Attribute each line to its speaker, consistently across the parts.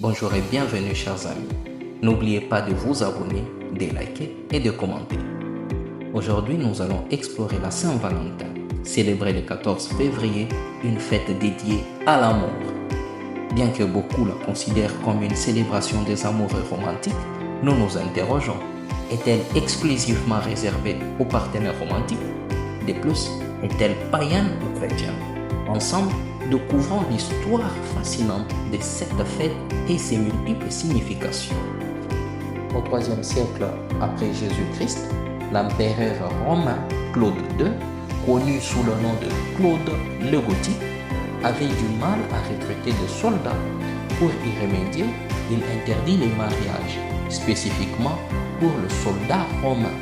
Speaker 1: Bonjour et bienvenue chers amis. N'oubliez pas de vous abonner, de liker et de commenter. Aujourd'hui, nous allons explorer la Saint-Valentin, célébrer le 14 février, une fête dédiée à l'amour. Bien que beaucoup la considèrent comme une célébration des amoureux romantiques, nous nous interrogeons, est-elle exclusivement réservée aux partenaires romantiques? De plus, est-elle païenne ou chrétienne? Ensemble, découvrons l'histoire fascinante de cette fête et ses multiples significations. Au IIIe siècle après Jésus-Christ, l'empereur romain Claude II, connu sous le nom de Claude le Gothique, avait du mal à recruter des soldats. Pour y remédier, il interdit les mariages, spécifiquement pour le soldat romain.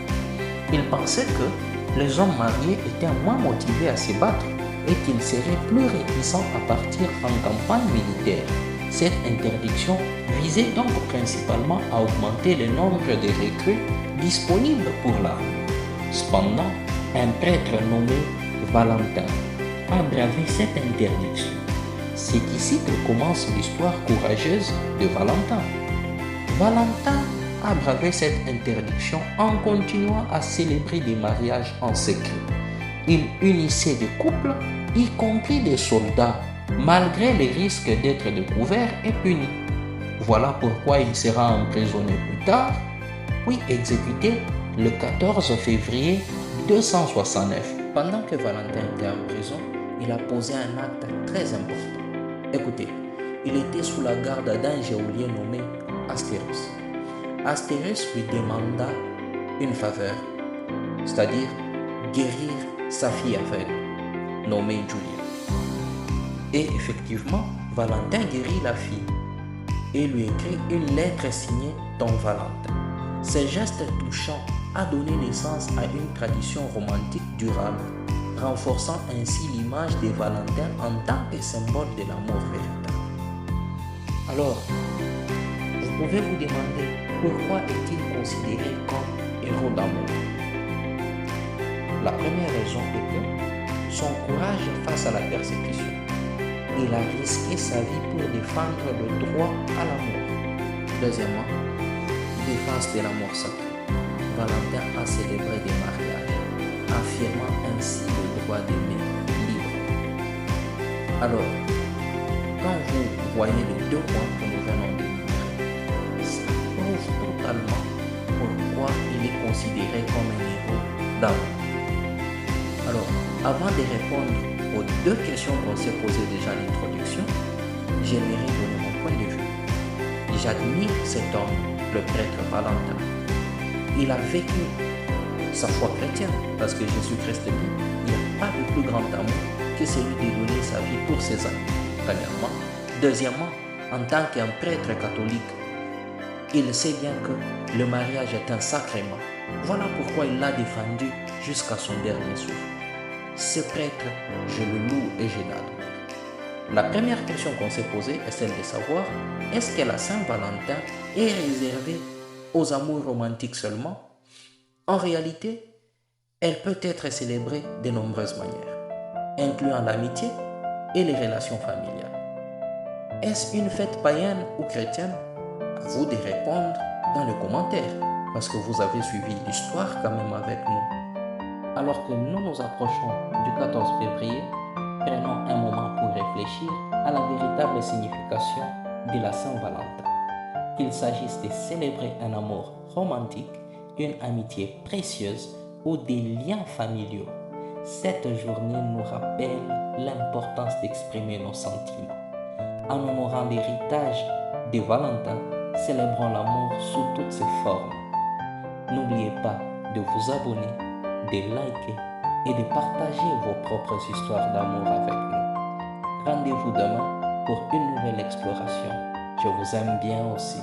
Speaker 1: Il pensait que les hommes mariés étaient moins motivés à se battre et qu'ils seraient plus réticents à partir en campagne militaire. Cette interdiction visait donc principalement à augmenter le nombre de recrues disponibles pour l'armée. Cependant, un prêtre nommé Valentin a bravé cette interdiction. C'est ici que commence l'histoire courageuse de Valentin. Valentin a bravé cette interdiction en continuant à célébrer des mariages en secret. Il unissait des couples, y compris des soldats, malgré les risques d'être découvert et puni. Voilà pourquoi il sera emprisonné plus tard, puis exécuté le 14 février 269. Pendant que Valentin était en prison, il a posé un acte très important. Écoutez, il était sous la garde d'un geôlier nommé Astérus. Astérus lui demanda une faveur, c'est-à-dire guérir sa fille aveugle, nommée Julia. Et effectivement, Valentin guérit la fille et lui écrit une lettre signée Ton Valentin. Ce geste touchant a donné naissance à une tradition romantique durable, renforçant ainsi l'image des Valentins en tant que symbole de l'amour véritable. Alors, vous pouvez vous demander pourquoi est-il considéré comme héros d'amour? La première raison est que son courage face à la persécution. Il a risqué sa vie pour défendre le droit à l'amour. Deuxièmement, défense de l'amour sacré. Valentin a célébré des mariages, affirmant ainsi le droit d'aimer libre. Alors, quand vous voyez les deux points que nous venons de lire, ça prouve totalement pourquoi il est considéré comme un héros d'amour. Alors, avant de répondre aux deux questions qu'on s'est posées déjà à l'introduction, j'aimerais donner mon point de vue. J'admire cet homme, le prêtre Valentin. Il a vécu sa foi chrétienne parce que Jésus-Christ dit il n'y a pas de plus grand amour que celui de donner sa vie pour ses amis. Premièrement. Deuxièmement, en tant qu'un prêtre catholique, il sait bien que le mariage est un sacrement. Voilà pourquoi il l'a défendu jusqu'à son dernier souffle. Ce prêtre, je le loue et je l'adore. La première question qu'on s'est posée est celle de savoir, est-ce que la Saint-Valentin est réservée aux amours romantiques seulement? En réalité, elle peut être célébrée de nombreuses manières, incluant l'amitié et les relations familiales. Est-ce une fête païenne ou chrétienne? À vous de répondre dans les commentaires, parce que vous avez suivi l'histoire quand même avec nous. Alors que nous nous approchons du 14 février, prenons un moment pour réfléchir à la véritable signification de la Saint-Valentin. Qu'il s'agisse de célébrer un amour romantique, une amitié précieuse ou des liens familiaux, cette journée nous rappelle l'importance d'exprimer nos sentiments. En honorant l'héritage de Valentin, célébrons l'amour sous toutes ses formes. N'oubliez pas de vous abonner, de liker et de partager vos propres histoires d'amour avec nous. Rendez-vous demain pour une nouvelle exploration. Je vous aime bien aussi.